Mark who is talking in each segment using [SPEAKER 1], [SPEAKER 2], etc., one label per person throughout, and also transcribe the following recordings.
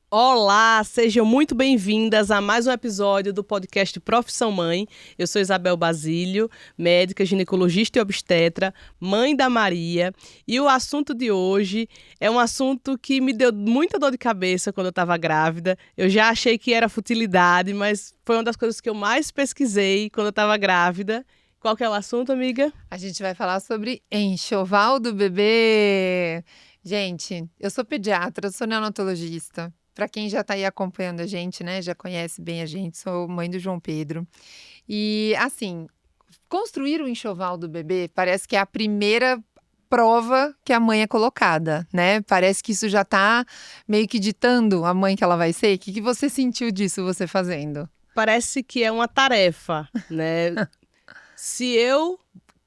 [SPEAKER 1] Olá, sejam muito bem-vindas a mais um episódio do podcast Profissão Mãe. Eu sou Isabel Basílio, médica, ginecologista e obstetra, mãe da Maria. E o assunto de hoje é um assunto que me deu muita dor de cabeça quando eu estava grávida. Eu já achei que era futilidade, mas foi uma das coisas que eu mais pesquisei quando eu estava grávida. Qual que é o assunto, amiga?
[SPEAKER 2] A gente vai falar sobre enxoval do bebê. Gente, eu sou pediatra, sou neonatologista. Para quem já está aí acompanhando a gente, né, já conhece bem a gente, sou mãe do João Pedro. E, assim, construir o enxoval do bebê parece que é a primeira prova que a mãe é colocada, né? Parece que isso já está meio que ditando a mãe que ela vai ser. O que você sentiu disso, você fazendo?
[SPEAKER 1] Parece que é uma tarefa, né?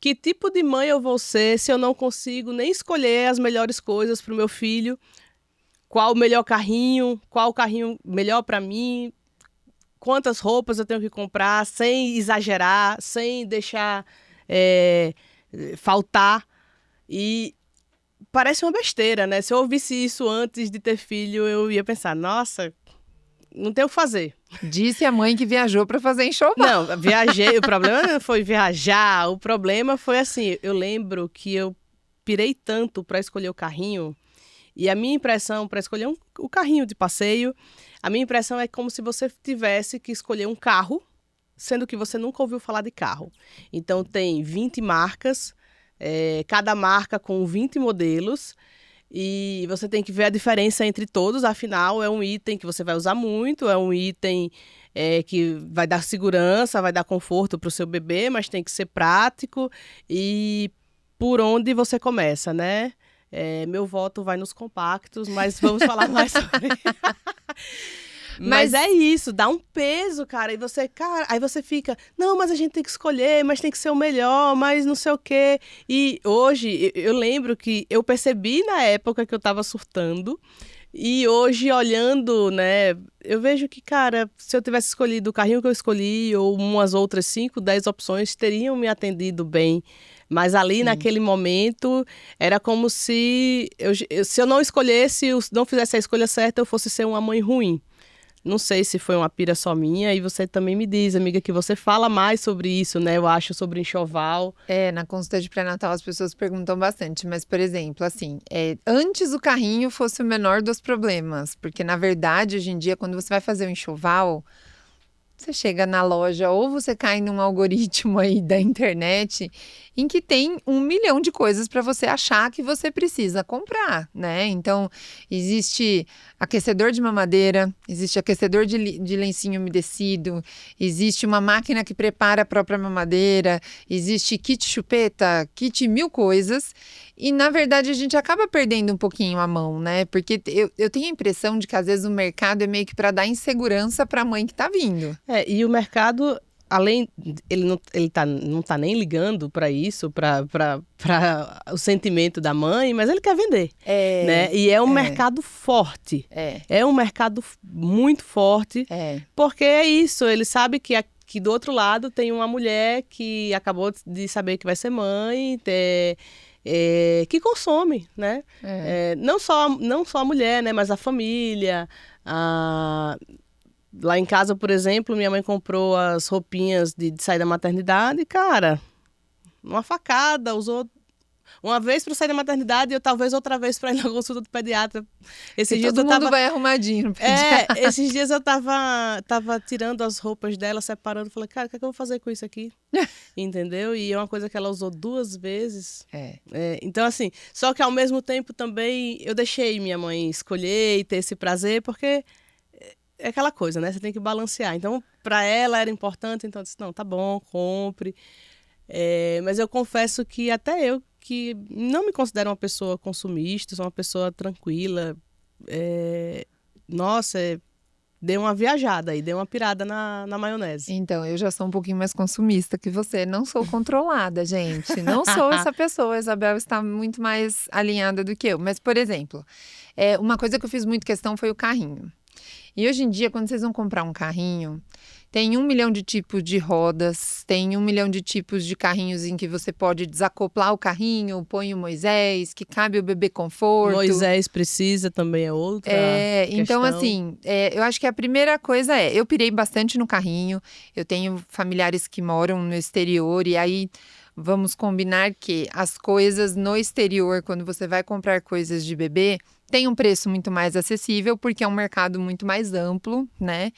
[SPEAKER 1] Que tipo de mãe eu vou ser se eu não consigo nem escolher as melhores coisas para o meu filho? Qual o melhor carrinho? Qual o carrinho melhor para mim? Quantas roupas eu tenho que comprar sem exagerar, sem deixar faltar? E parece uma besteira, né? Se eu ouvisse isso antes de ter filho, eu ia pensar, nossa, não tem o que fazer.
[SPEAKER 2] Disse a mãe que viajou para fazer enxoval.
[SPEAKER 1] Não, viajei. O problema não foi viajar. O problema foi assim, eu lembro que eu pirei tanto para escolher o carrinho. E a minha impressão para escolher o carrinho de passeio, a minha impressão é como se você tivesse que escolher um carro, sendo que você nunca ouviu falar de carro. Então tem 20 marcas, cada marca com 20 modelos, e você tem que ver a diferença entre todos, afinal é um item que você vai usar muito, é um item que vai dar segurança, vai dar conforto para o seu bebê, mas tem que ser prático e por onde você começa, né? Meu voto vai nos compactos, mas vamos falar mais sobre. Mas é isso, dá um peso, cara. Aí você fica, não, mas a gente tem que escolher, mas tem que ser o melhor, mas não sei o quê. E hoje, eu lembro que eu percebi na época que eu tava surtando. E hoje, olhando, né, eu vejo que, cara, se eu tivesse escolhido o carrinho que eu escolhi, ou umas outras 5, 10 opções, teriam me atendido bem. Mas ali,
[SPEAKER 2] Sim.
[SPEAKER 1] naquele momento, era como se eu não escolhesse, não fizesse a escolha certa, eu fosse ser uma mãe ruim. Não sei se foi uma pira só minha, e você também me diz, amiga, que você fala mais sobre isso, né? Eu acho, sobre enxoval.
[SPEAKER 2] Na consulta de pré-natal as pessoas perguntam bastante, mas, por exemplo, assim, antes o carrinho fosse o menor dos problemas, porque, na verdade, hoje em dia, quando você vai fazer o enxoval, você chega na loja ou você cai num algoritmo aí da internet em que tem 1 milhão de coisas para você achar que você precisa comprar, né? Então, existe aquecedor de mamadeira, existe aquecedor de lencinho umedecido, existe uma máquina que prepara a própria mamadeira, existe kit chupeta, kit 1000 coisas. E, na verdade, a gente acaba perdendo um pouquinho a mão, né? Porque eu tenho a impressão de que, às vezes, o mercado é meio que para dar insegurança para a mãe que está vindo.
[SPEAKER 1] E o mercado, ele não tá nem ligando para isso, para o sentimento da mãe, mas ele quer vender, né? E é um mercado forte. É um mercado muito forte, porque é isso, ele sabe que aqui do outro lado tem uma mulher que acabou de saber que vai ser mãe, que consome, né? Não só a mulher, né? Mas a família. Lá em casa, por exemplo, minha mãe comprou as roupinhas de sair da maternidade. Cara, uma facada, usou uma vez para sair da maternidade e talvez outra vez para ir na consulta do pediatra.
[SPEAKER 2] Todo mundo vai arrumadinho no pediatra.
[SPEAKER 1] Esses dias eu tava tirando as roupas dela, separando. Falei, cara, o que é que eu vou fazer com isso aqui? Entendeu? E é uma coisa que ela usou 2 vezes. Então, assim, só que ao mesmo tempo também eu deixei minha mãe escolher e ter esse prazer, porque é aquela coisa, né? Você tem que balancear. Então, para ela era importante, então eu disse, não, tá bom, compre. Mas eu confesso que até eu, que não me considero uma pessoa consumista, sou uma pessoa tranquila, deu uma viajada aí, deu uma pirada na maionese.
[SPEAKER 2] Então, eu já sou um pouquinho mais consumista que você. Não sou controlada, gente. Não sou essa pessoa. A Isabel está muito mais alinhada do que eu. Mas, por exemplo, uma coisa que eu fiz muito questão foi o carrinho. E hoje em dia, quando vocês vão comprar um carrinho, tem 1 milhão de tipos de rodas, tem 1 milhão de tipos de carrinhos em que você pode desacoplar o carrinho, põe o Moisés, que cabe o bebê conforto.
[SPEAKER 1] Moisés precisa também é outra
[SPEAKER 2] então
[SPEAKER 1] questão.
[SPEAKER 2] assim, eu acho que a primeira coisa eu pirei bastante no carrinho, eu tenho familiares que moram no exterior e aí vamos combinar que as coisas no exterior, quando você vai comprar coisas de bebê, tem um preço muito mais acessível, porque é um mercado muito mais amplo, né?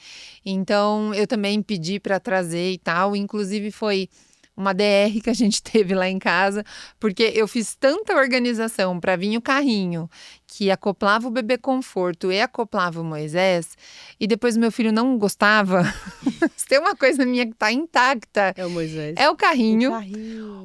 [SPEAKER 2] Então, eu também pedi para trazer e tal. Inclusive, foi uma DR que a gente teve lá em casa, porque eu fiz tanta organização para vir o carrinho, que acoplava o bebê conforto e acoplava o Moisés, e depois meu filho não gostava. Se tem uma coisa minha que tá intacta,
[SPEAKER 1] É o Moisés.
[SPEAKER 2] é o carrinho.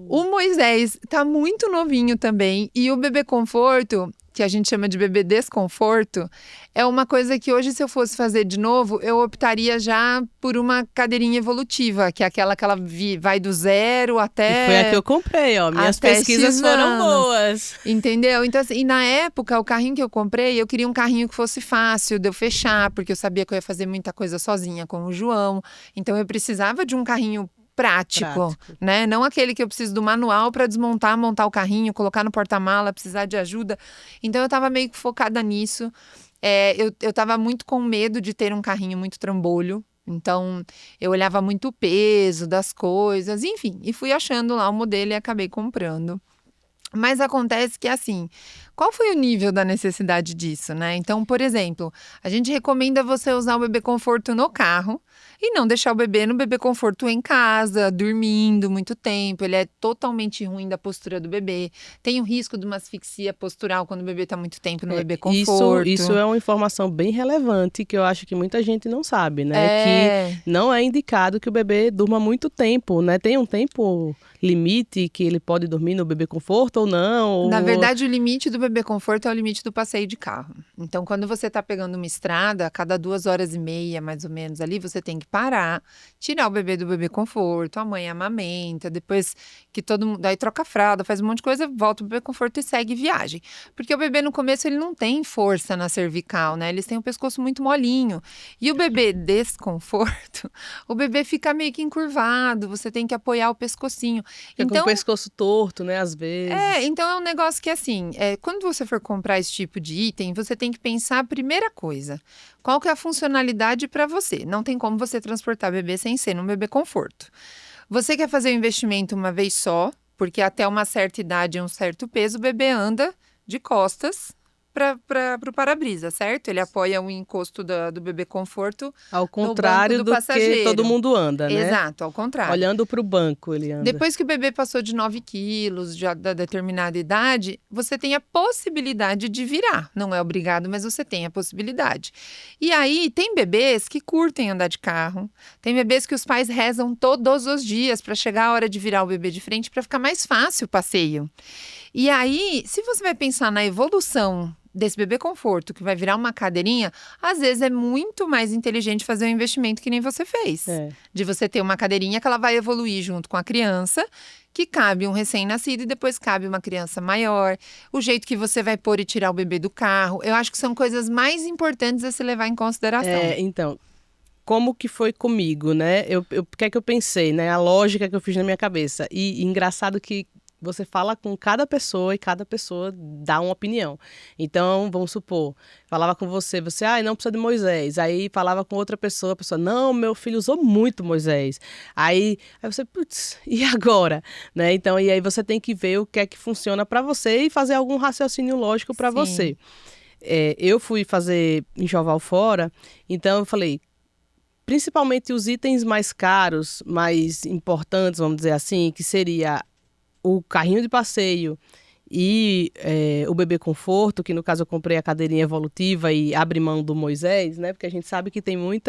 [SPEAKER 1] O
[SPEAKER 2] Moisés tá muito novinho também, e o bebê conforto, que a gente chama de bebê desconforto, é uma coisa que hoje, se eu fosse fazer de novo, eu optaria já por uma cadeirinha evolutiva, que é aquela que ela vai do 0 até...
[SPEAKER 1] E foi a que eu comprei, ó. Minhas
[SPEAKER 2] até
[SPEAKER 1] pesquisas
[SPEAKER 2] X
[SPEAKER 1] foram
[SPEAKER 2] anos.
[SPEAKER 1] boas.
[SPEAKER 2] Entendeu? Então, assim, e na época, o carrinho que eu comprei, eu queria um carrinho que fosse fácil de eu fechar, porque eu sabia que eu ia fazer muita coisa sozinha com o João. Então, eu precisava de um carrinho prático, né? Não aquele que eu preciso do manual para desmontar, montar o carrinho, colocar no porta-mala, precisar de ajuda. Então, eu estava meio que focada nisso. Eu estava muito com medo de ter um carrinho muito trambolho. Então, eu olhava muito o peso das coisas, enfim. E fui achando lá o modelo e acabei comprando. Mas acontece que, assim, qual foi o nível da necessidade disso, né? Então, por exemplo, a gente recomenda você usar o bebê conforto no carro e não deixar o bebê no bebê conforto em casa, dormindo muito tempo. Ele é totalmente ruim da postura do bebê. Tem o risco de uma asfixia postural quando o bebê está muito tempo no bebê conforto.
[SPEAKER 1] Isso é uma informação bem relevante que eu acho que muita gente não sabe, né? Que não é indicado que o bebê durma muito tempo, né? Tem um tempo limite que ele pode dormir no bebê conforto ou não?
[SPEAKER 2] Na verdade, o limite do bebê conforto é o limite do passeio de carro. Então, quando você está pegando uma estrada, a cada 2h30, mais ou menos, ali, você tem que parar, tirar o bebê do bebê conforto, a mãe amamenta, depois que todo mundo... Daí troca a fralda, faz um monte de coisa, volta o bebê conforto e segue viagem. Porque o bebê, no começo, ele não tem força na cervical, né? Eles têm um pescoço muito molinho. E o bebê desconforto, o bebê fica meio que encurvado, você tem que apoiar o pescocinho.
[SPEAKER 1] Fica com o pescoço torto, né, às vezes.
[SPEAKER 2] Então é um negócio que, assim, quando você for comprar esse tipo de item, você tem que pensar a primeira coisa. Qual que é a funcionalidade para você? Não tem como você transportar bebê sem ser num bebê conforto. Você quer fazer o investimento uma vez só, porque até uma certa idade e um certo peso, o bebê anda de costas para o para-brisa, certo? Ele apoia o encosto do bebê conforto
[SPEAKER 1] ao contrário do que todo mundo anda, né?
[SPEAKER 2] Exato, ao contrário.
[SPEAKER 1] Olhando para o banco ele anda.
[SPEAKER 2] Depois que o bebê passou de 9 quilos, já da determinada idade, você tem a possibilidade de virar. Não é obrigado, mas você tem a possibilidade. E aí, tem bebês que curtem andar de carro. Tem bebês que os pais rezam todos os dias para chegar a hora de virar o bebê de frente para ficar mais fácil o passeio. E aí, se você vai pensar na evolução desse bebê conforto, que vai virar uma cadeirinha, às vezes é muito mais inteligente fazer um investimento que nem você fez. De você ter uma cadeirinha que ela vai evoluir junto com a criança, que cabe um recém-nascido e depois cabe uma criança maior. O jeito que você vai pôr e tirar o bebê do carro. Eu acho que são coisas mais importantes a se levar em consideração.
[SPEAKER 1] Então, como que foi comigo, né? O que é que eu pensei, né? A lógica que eu fiz na minha cabeça. E engraçado que você fala com cada pessoa e cada pessoa dá uma opinião. Então, vamos supor, falava com você, não precisa de Moisés. Aí falava com outra pessoa, a pessoa, não, meu filho usou muito Moisés. Aí você, putz, e agora? Né? Então, e aí você tem que ver o que é que funciona para você e fazer algum raciocínio lógico para você. Eu fui fazer enxoval fora, então eu falei, principalmente os itens mais caros, mais importantes, vamos dizer assim, que seria o carrinho de passeio e o bebê conforto, que no caso eu comprei a cadeirinha evolutiva e abre mão do Moisés, né? Porque a gente sabe que tem muito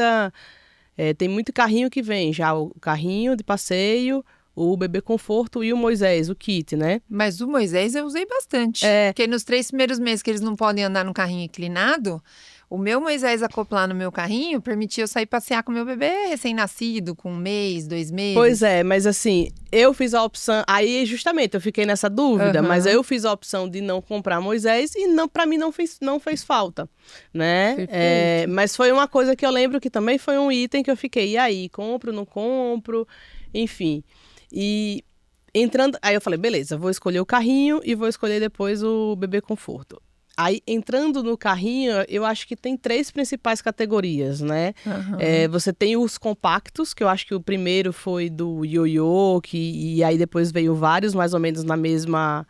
[SPEAKER 1] carrinho que vem já, o carrinho de passeio, o bebê conforto e o Moisés, o kit, né?
[SPEAKER 2] Mas o Moisés eu usei bastante. Porque nos 3 primeiros meses que eles não podem andar no carrinho inclinado, O meu Moisés acoplar no meu carrinho permitia eu sair passear com o meu bebê recém-nascido, com 1 mês, 2 meses.
[SPEAKER 1] Pois é, mas assim, eu fiz a opção, aí justamente eu fiquei nessa dúvida, mas eu fiz a opção de não comprar Moisés e não, para mim não fez falta, né? Mas foi uma coisa que eu lembro que também foi um item que eu fiquei, e aí, compro, não compro, enfim. E entrando, aí eu falei, beleza, vou escolher o carrinho e vou escolher depois o bebê conforto. Aí, entrando no carrinho, eu acho que tem 3 principais categorias, né? Você tem os compactos, que eu acho que o primeiro foi do Yoyo, e aí depois veio vários, mais ou menos na mesma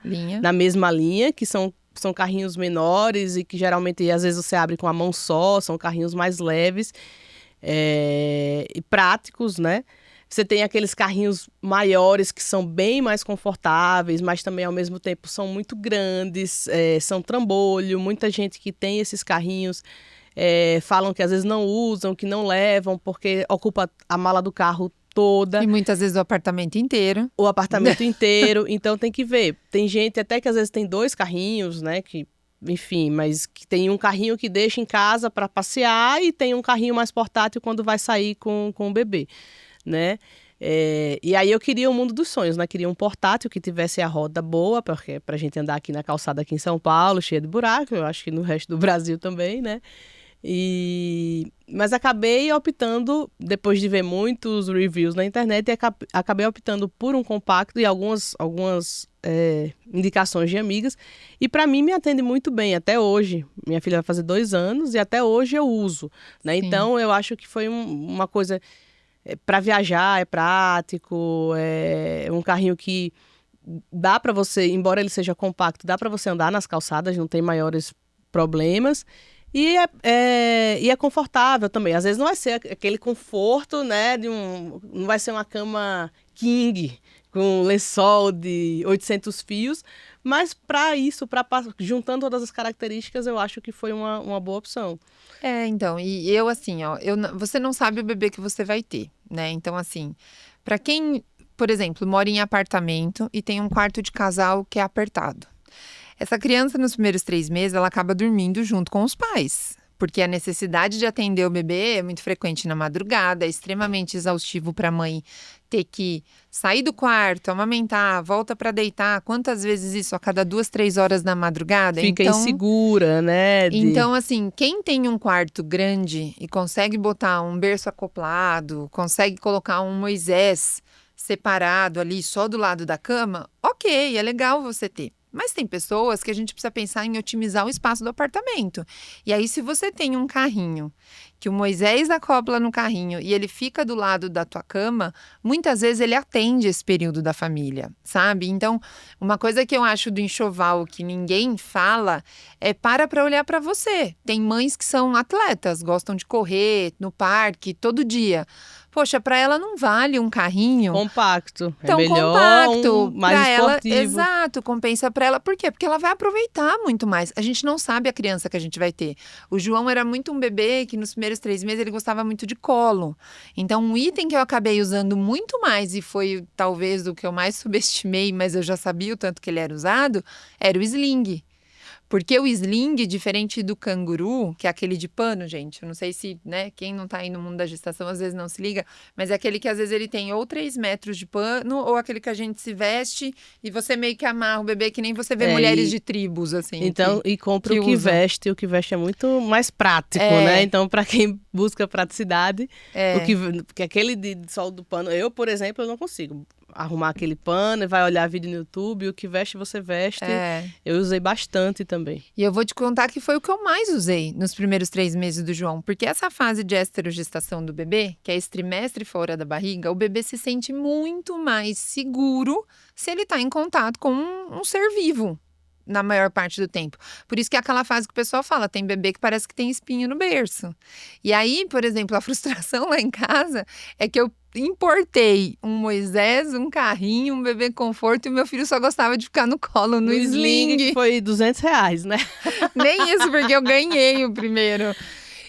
[SPEAKER 1] linha, que são carrinhos menores e que geralmente, às vezes, você abre com a mão só, são carrinhos mais leves e práticos, né? Você tem aqueles carrinhos maiores que são bem mais confortáveis, mas também, ao mesmo tempo, são muito grandes, são trambolho. Muita gente que tem esses carrinhos falam que às vezes não usam, que não levam, porque ocupa a mala do carro toda.
[SPEAKER 2] E muitas vezes o apartamento inteiro.
[SPEAKER 1] O apartamento inteiro. Então, tem que ver. Tem gente até que às vezes tem 2 carrinhos, né, que... Enfim, mas que tem um carrinho que deixa em casa para passear e tem um carrinho mais portátil quando vai sair com o bebê, né? E aí eu queria o mundo dos sonhos, né? Queria um portátil que tivesse a roda boa, porque pra gente andar aqui na calçada aqui em São Paulo, cheia de buraco, eu acho que no resto do Brasil também, né? Mas acabei optando, depois de ver muitos reviews na internet, acabei optando por um compacto e algumas indicações de amigas. E para mim me atende muito bem até hoje. Minha filha vai fazer 2 anos e até hoje eu uso, né? Então eu acho que foi uma coisa para viajar, é prático, é um carrinho que dá para você, embora ele seja compacto, dá para você andar nas calçadas, não tem maiores problemas. E é confortável também. Às vezes não vai ser aquele conforto, né? Não vai ser uma cama king com lençol de 800 fios. Mas para isso, juntando todas as características, eu acho que foi uma boa opção.
[SPEAKER 2] Então, e eu assim, ó, você não sabe o bebê que você vai ter, né? Então, assim, para quem, por exemplo, mora em apartamento e tem um quarto de casal que é apertado. Essa criança, nos primeiros 3 meses, ela acaba dormindo junto com os pais. Porque a necessidade de atender o bebê é muito frequente na madrugada, é extremamente exaustivo para a mãe ter que sair do quarto, amamentar, volta para deitar. Quantas vezes isso? A cada 2, 3 horas da madrugada?
[SPEAKER 1] Fica insegura, né?
[SPEAKER 2] Então, assim, quem tem um quarto grande e consegue botar um berço acoplado, consegue colocar um Moisés separado ali, só do lado da cama, ok, é legal você ter. Mas tem pessoas que a gente precisa pensar em otimizar o espaço do apartamento. E aí, se você tem um carrinho, que o Moisés acopla no carrinho e ele fica do lado da tua cama, muitas vezes ele atende esse período da família, sabe? Então, uma coisa que eu acho do enxoval que ninguém fala é para olhar para você. Tem mães que são atletas, gostam de correr no parque todo dia. Poxa, para ela não vale um carrinho
[SPEAKER 1] compacto.
[SPEAKER 2] Então,
[SPEAKER 1] melhor
[SPEAKER 2] compacto,
[SPEAKER 1] mais esportivo.
[SPEAKER 2] Exato, compensa para ela. Por quê? Porque ela vai aproveitar muito mais. A gente não sabe a criança que a gente vai ter. O João era muito um bebê que nos primeiros 3 meses ele gostava muito de colo. Então, um item que eu acabei usando muito mais e foi talvez o que eu mais subestimei, mas eu já sabia o tanto que ele era usado, era o sling. Porque o sling, diferente do canguru, que é aquele de pano, gente, eu não sei se, né, quem não tá aí no mundo da gestação às vezes não se liga, mas é aquele que às vezes ele tem ou 3 metros de pano, ou aquele que a gente se veste e você meio que amarra o bebê, que nem você vê mulheres de tribos, assim.
[SPEAKER 1] Então, e compra o que veste é muito mais prático, né? Então, para quem busca praticidade, porque aquele de sol do pano, eu, por exemplo, eu não consigo arrumar aquele pano e vai olhar vídeo no YouTube, o que veste você veste. Eu usei bastante também.
[SPEAKER 2] E eu vou te contar que foi o que eu mais usei nos primeiros 3 meses do João, porque essa fase de esterogestação do bebê, que é esse trimestre fora da barriga, o bebê se sente muito mais seguro se ele está em contato com um ser vivo. Na maior parte do tempo. Por isso que é aquela fase que o pessoal fala, tem bebê que parece que tem espinho no berço. E aí, por exemplo, a frustração lá em casa é que eu importei um Moisés, um carrinho, um bebê conforto e o meu filho só gostava de ficar no colo, no sling.
[SPEAKER 1] Que foi R$200, né?
[SPEAKER 2] Nem isso, porque eu ganhei o primeiro.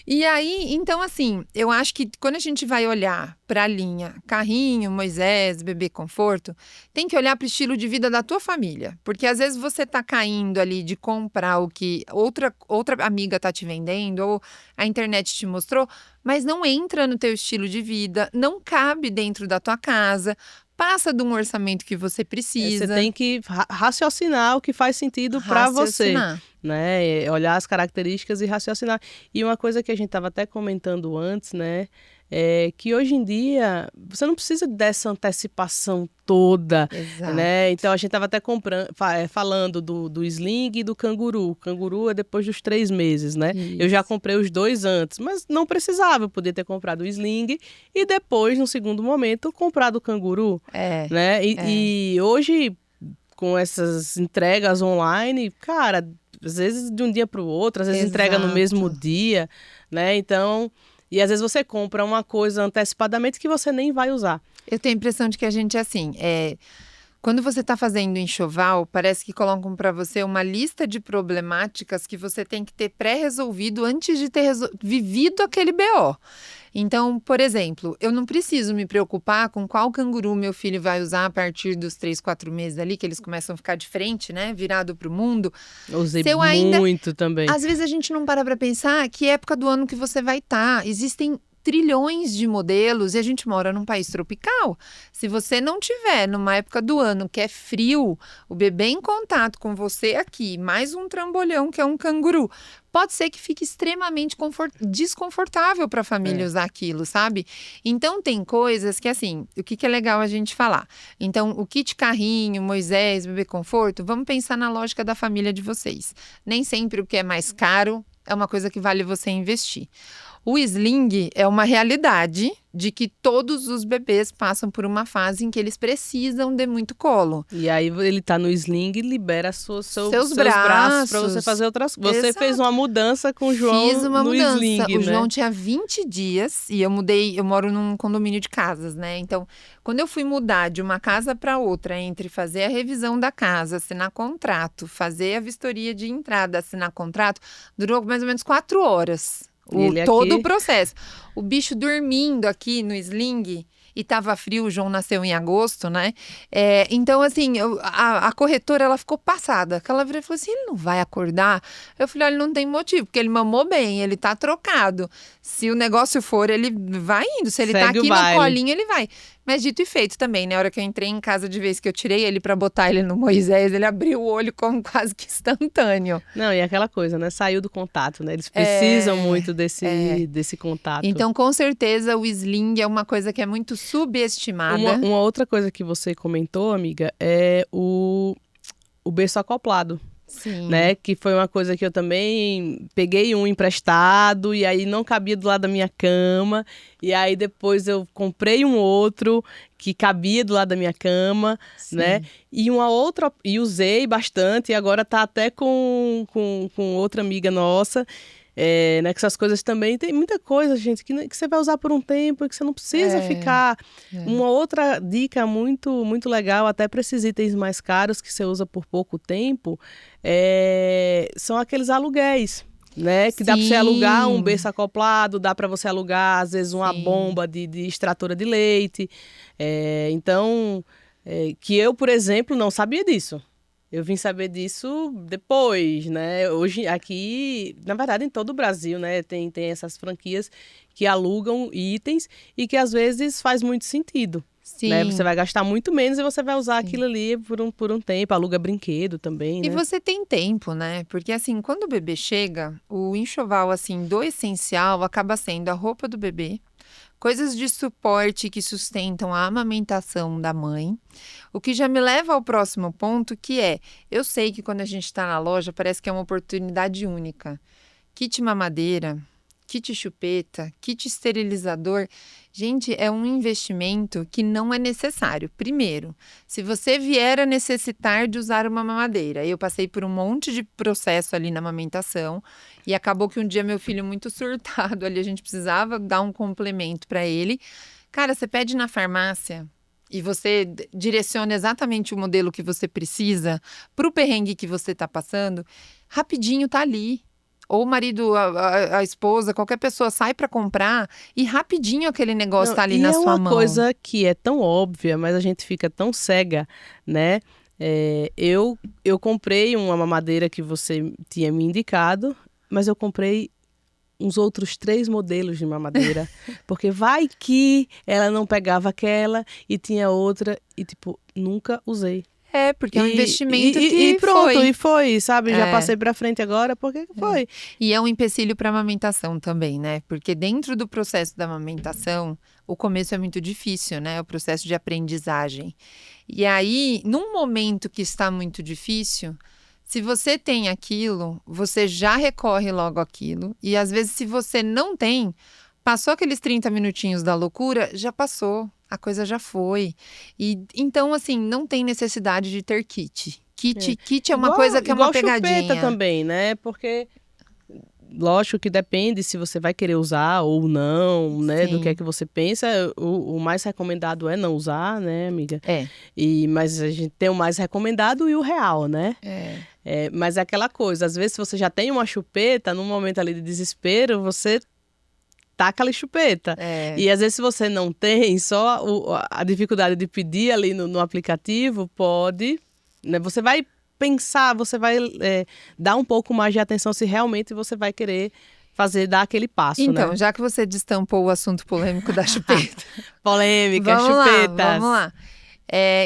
[SPEAKER 2] E aí, então assim, eu acho que quando a gente vai olhar para a linha carrinho, Moisés, bebê conforto, tem que olhar para o estilo de vida da tua família. Porque às vezes você tá caindo ali de comprar o que outra amiga tá te vendendo ou a internet te mostrou, mas não entra no teu estilo de vida, não cabe dentro da tua casa, passa de um orçamento que você
[SPEAKER 1] Você
[SPEAKER 2] precisa.
[SPEAKER 1] tem que raciocinar o que faz sentido para você,
[SPEAKER 2] Raciocinar.
[SPEAKER 1] né? Olhar as características e raciocinar. E uma coisa que a gente estava até comentando antes, né? É que hoje em dia você não precisa dessa antecipação toda,
[SPEAKER 2] Exato.
[SPEAKER 1] né? Então a gente estava até falando do sling e do canguru. O canguru é depois dos 3 meses, né? Eu já
[SPEAKER 2] Isso.
[SPEAKER 1] comprei os 2 antes, mas não precisava. Eu podia ter comprado o sling e depois, no segundo momento, comprado o canguru,
[SPEAKER 2] É.
[SPEAKER 1] né? E hoje, com essas entregas online, cara, às vezes de um dia para o outro, às vezes entrega no mesmo
[SPEAKER 2] Exato.
[SPEAKER 1] dia, né? Então, e às vezes você compra uma coisa antecipadamente que você nem vai usar.
[SPEAKER 2] Eu tenho a impressão de que a gente, assim, quando você está fazendo enxoval, parece que colocam para você uma lista de problemáticas que você tem que ter pré-resolvido antes de ter vivido aquele BO. Então, por exemplo, eu não preciso me preocupar com qual canguru meu filho vai usar a partir dos 3, 4 meses ali, que eles começam a ficar de frente, né? Virado para o mundo.
[SPEAKER 1] Eu usei
[SPEAKER 2] Se eu ainda
[SPEAKER 1] muito também.
[SPEAKER 2] Às vezes a gente não para pensar que época do ano que você vai estar. Existem trilhões de modelos e a gente mora num país tropical. Se você não tiver numa época do ano que é frio, o bebê em contato com você aqui, mais um trambolhão que é um canguru, pode ser que fique extremamente desconfortável para a família usar aquilo, sabe? Então tem coisas que assim, o que é legal a gente falar? Então o kit carrinho, Moisés, bebê conforto, vamos pensar na lógica da família de vocês. Nem sempre o que é mais caro é uma coisa que vale você investir. O sling é uma realidade de que todos os bebês passam por uma fase em que eles precisam de muito colo.
[SPEAKER 1] E aí ele tá no sling e libera seus braços para você fazer outras coisas. Você fez uma mudança com o João
[SPEAKER 2] Fiz uma
[SPEAKER 1] no
[SPEAKER 2] mudança.
[SPEAKER 1] sling,
[SPEAKER 2] O
[SPEAKER 1] né?
[SPEAKER 2] João tinha 20 dias e eu moro num condomínio de casas, né? Então, quando eu fui mudar de uma casa para outra, entre fazer a revisão da casa, assinar contrato, fazer a vistoria de entrada, assinar contrato, durou mais ou menos 4 horas. Todo o processo. O bicho dormindo aqui no sling e tava frio, o João nasceu em agosto, né? Então, assim, a corretora, ela ficou passada. Ela virou e falou assim, ele não vai acordar? Eu falei, olha, não tem motivo, porque ele mamou bem, ele tá trocado. Se o negócio for, ele vai indo. Se ele tá aqui no colinho, ele vai. Mas dito e feito também, né? Na hora que eu entrei em casa de vez que eu tirei ele pra botar ele no Moisés, ele abriu o olho como quase que instantâneo.
[SPEAKER 1] Não, e aquela coisa, né? Saiu do contato, né? Eles precisam muito desse contato.
[SPEAKER 2] Então, com certeza, o sling é uma coisa que é muito subestimada.
[SPEAKER 1] Uma outra coisa que você comentou, amiga, é o berço acoplado.
[SPEAKER 2] Sim.
[SPEAKER 1] Né? Que foi uma coisa que eu também peguei um emprestado e aí não cabia do lado da minha cama. E aí depois eu comprei um outro que cabia do lado da minha cama,
[SPEAKER 2] Sim.
[SPEAKER 1] né? E uma outra, e usei bastante, e agora tá até com outra amiga nossa. Né, que essas coisas também, tem muita coisa, gente, que você vai usar por um tempo e que você não precisa ficar. Uma outra dica muito, muito legal, até para esses itens mais caros que você usa por pouco tempo, são aqueles aluguéis, né? Que dá para você alugar um berço acoplado, dá para você alugar, às vezes, uma bomba de extratora de leite. Então, que eu, por exemplo, não sabia disso. Eu vim saber disso depois, né? Hoje, aqui, na verdade, em todo o Brasil, né? Tem essas franquias que alugam itens e que, às vezes, faz muito sentido. Né? Você vai gastar muito menos e você vai usar aquilo ali por um tempo. Aluga brinquedo também, né?
[SPEAKER 2] E você tem tempo, né? Porque, assim, quando o bebê chega, o enxoval, assim, do essencial acaba sendo a roupa do bebê, coisas de suporte que sustentam a amamentação da mãe. O que já me leva ao próximo ponto, que eu sei que quando a gente está na loja, parece que é uma oportunidade única. Kit mamadeira, kit chupeta, kit esterilizador. Gente, é um investimento que não é necessário. Primeiro, se você vier a necessitar de usar uma mamadeira, eu passei por um monte de processo ali na amamentação e acabou que um dia meu filho muito surtado ali, a gente precisava dar um complemento para ele. Cara, você pede na farmácia e você direciona exatamente o modelo que você precisa para o perrengue que você está passando, rapidinho tá ali. ou o marido, a esposa, qualquer pessoa sai para comprar e rapidinho aquele negócio tá ali na sua mão.
[SPEAKER 1] E é uma coisa que é tão óbvia, mas a gente fica tão cega, né? Eu comprei uma mamadeira que você tinha me indicado, mas eu comprei uns outros 3 modelos de mamadeira, porque vai que ela não pegava aquela e tinha outra e, tipo, nunca usei.
[SPEAKER 2] Porque é um investimento
[SPEAKER 1] e pronto,
[SPEAKER 2] foi.
[SPEAKER 1] E foi, sabe? Já passei pra frente agora, porque foi.
[SPEAKER 2] E é um empecilho para amamentação também, né? Porque dentro do processo da amamentação, o começo é muito difícil, né? O processo de aprendizagem. E aí, num momento que está muito difícil, se você tem aquilo, você já recorre logo àquilo. E às vezes, se você não tem, passou aqueles 30 minutinhos da loucura, já passou. A coisa já foi. E então, assim, não tem necessidade de ter kit. Kit é uma coisa que é uma pegadinha.
[SPEAKER 1] Igual chupeta também, né? Porque, lógico que depende se você vai querer usar ou não, né?
[SPEAKER 2] Sim.
[SPEAKER 1] Do que é que você pensa. O mais recomendado é não usar, né, amiga? Mas a gente tem o mais recomendado e o real, né? Mas é aquela coisa, às vezes se você já tem uma chupeta, num momento ali de desespero, você taca ali chupeta. E às vezes se você não tem, só a dificuldade de pedir ali no aplicativo pode, né? Você vai pensar, você vai dar um pouco mais de atenção se realmente você vai querer dar aquele passo,
[SPEAKER 2] então,
[SPEAKER 1] né?
[SPEAKER 2] Já que você destampou o assunto polêmico da chupeta.
[SPEAKER 1] Polêmica, chupetas.
[SPEAKER 2] Vamos lá.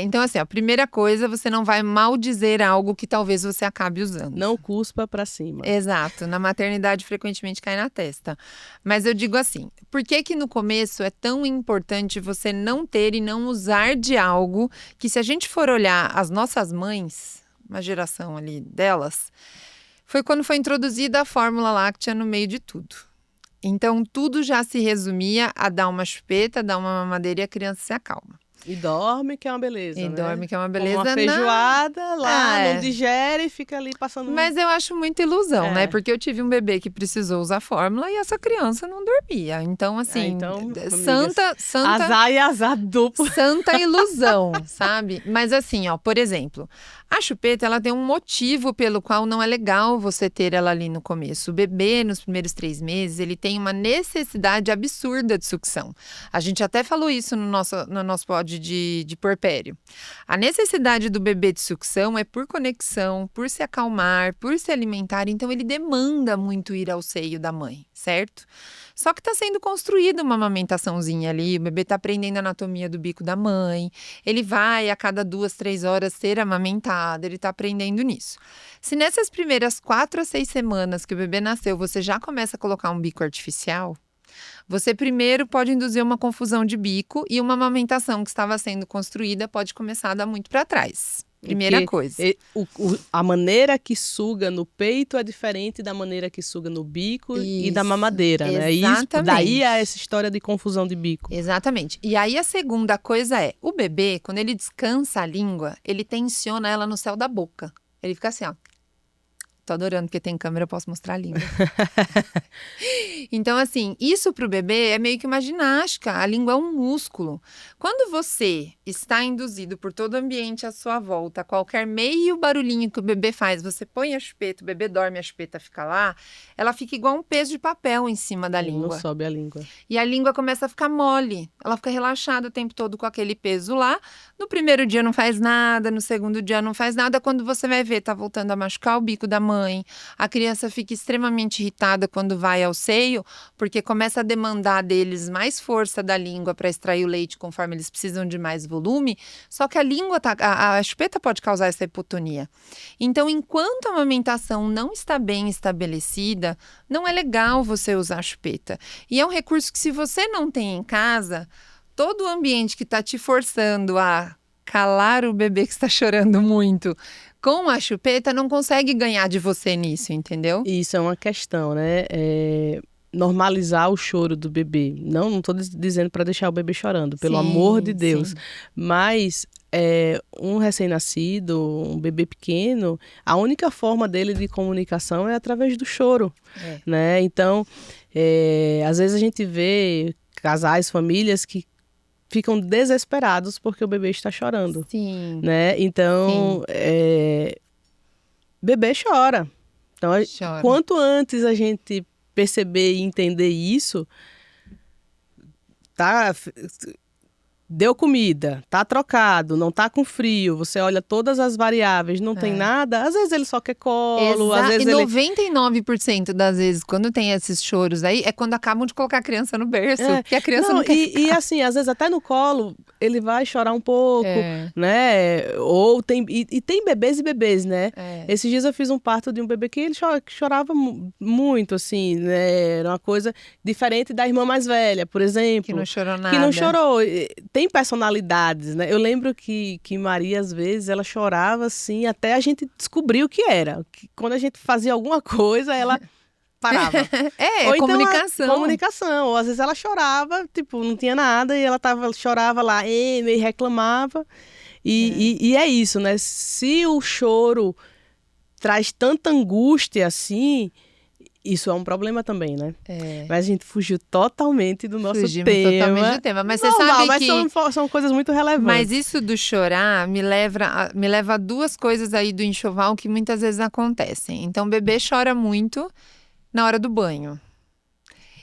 [SPEAKER 2] Então, assim, a primeira coisa, você não vai maldizer algo que talvez você acabe usando.
[SPEAKER 1] Não cuspa pra cima.
[SPEAKER 2] Exato. Na maternidade, frequentemente cai na testa. Mas eu digo assim, por que no começo é tão importante você não ter e não usar de algo que, se a gente for olhar as nossas mães, uma geração ali delas, foi quando foi introduzida a fórmula láctea no meio de tudo. Então, tudo já se resumia a dar uma chupeta, dar uma mamadeira e a criança se acalma.
[SPEAKER 1] E dorme, que é uma beleza, né?
[SPEAKER 2] Dorme, que é uma beleza.
[SPEAKER 1] Como uma feijoada, não digere e fica ali passando...
[SPEAKER 2] Mas eu acho muita ilusão, né? Porque eu tive um bebê que precisou usar fórmula e essa criança não dormia. Então, assim, santa...
[SPEAKER 1] Azar e azar duplo.
[SPEAKER 2] Santa ilusão, sabe? Mas assim, ó, por exemplo, a chupeta, ela tem um motivo pelo qual não é legal você ter ela ali no começo. O bebê, nos primeiros 3 meses, ele tem uma necessidade absurda de sucção. A gente até falou isso no nosso pod de puerpério. A necessidade do bebê de sucção é por conexão, por se acalmar, por se alimentar. Então, ele demanda muito ir ao seio da mãe, certo? Só que está sendo construída uma amamentaçãozinha ali, o bebê está aprendendo a anatomia do bico da mãe, ele vai a cada 2, 3 horas ser amamentado, ele está aprendendo nisso. Se nessas primeiras 4 a 6 semanas que o bebê nasceu, você já começa a colocar um bico artificial, você primeiro pode induzir uma confusão de bico e uma amamentação que estava sendo construída pode começar a dar muito para trás. Primeira coisa.
[SPEAKER 1] A maneira que suga no peito é diferente da maneira que suga no bico e da mamadeira, né?
[SPEAKER 2] Exatamente.
[SPEAKER 1] Daí é essa história de confusão de bico.
[SPEAKER 2] Exatamente. E aí a segunda coisa é, o bebê, quando ele descansa a língua, ele tensiona ela no céu da boca. Ele fica assim, ó. Tô adorando, porque tem câmera, eu posso mostrar a língua. Então, assim, isso pro bebê é meio que uma ginástica. A língua é um músculo. Quando você está induzido por todo o ambiente à sua volta, qualquer meio barulhinho que o bebê faz, você põe a chupeta, o bebê dorme, a chupeta fica lá, ela fica igual um peso de papel em cima da língua.
[SPEAKER 1] Não sobe a língua.
[SPEAKER 2] E a língua começa a ficar mole. Ela fica relaxada o tempo todo com aquele peso lá. No primeiro dia não faz nada, no segundo dia não faz nada. Quando você vai ver, tá voltando a machucar o bico da mãe. A criança fica extremamente irritada quando vai ao seio, porque começa a demandar deles mais força da língua para extrair o leite conforme eles precisam de mais volume. Só que a chupeta pode causar essa hipotonia. Então, enquanto a amamentação não está bem estabelecida, não é legal você usar a chupeta. E é um recurso que, se você não tem em casa, todo o ambiente que está te forçando a calar o bebê que está chorando muito com a chupeta não consegue ganhar de você nisso, entendeu?
[SPEAKER 1] Isso é uma questão, né? Normalizar o choro do bebê. Não estou dizendo para deixar o bebê chorando, pelo amor de Deus. Sim. Mas um recém-nascido, um bebê pequeno, a única forma dele de comunicação é através do choro, né? Então, às vezes a gente vê casais, famílias que ficam desesperados porque o bebê está chorando.
[SPEAKER 2] Sim.
[SPEAKER 1] Né? Então, bebê chora. Então,
[SPEAKER 2] Chora.
[SPEAKER 1] quanto antes a gente perceber e entender isso, tá? Deu comida, tá trocado, não tá com frio, você olha todas as variáveis, não tem nada, às vezes ele só quer colo, às vezes
[SPEAKER 2] E
[SPEAKER 1] ele...
[SPEAKER 2] 99% das vezes, quando tem esses choros aí, é quando acabam de colocar a criança no berço, porque a criança não quer
[SPEAKER 1] e assim, às vezes até no colo, ele vai chorar um pouco, né? Ou tem... E tem bebês e bebês, né? Esses dias eu fiz um parto de um bebê que ele chorava muito, assim, né? Era uma coisa diferente da irmã mais velha, por exemplo.
[SPEAKER 2] Que não chorou nada.
[SPEAKER 1] Que não chorou. Tem personalidades, né? Eu lembro que Maria, às vezes, ela chorava, assim, até a gente descobrir o que era. Que quando a gente fazia alguma coisa, ela parava. Ou
[SPEAKER 2] comunicação.
[SPEAKER 1] Então, comunicação. Ou às vezes ela chorava, tipo, não tinha nada, e ela chorava lá, meio reclamava. E é isso, né? Se o choro traz tanta angústia assim... Isso é um problema também, né? Mas a gente fugiu totalmente do nosso tema.
[SPEAKER 2] Totalmente do tema. Mas você
[SPEAKER 1] normal,
[SPEAKER 2] sabe
[SPEAKER 1] mas são coisas muito relevantes.
[SPEAKER 2] Mas isso do chorar me leva a duas coisas aí do enxoval que muitas vezes acontecem. Então, o bebê chora muito na hora do banho.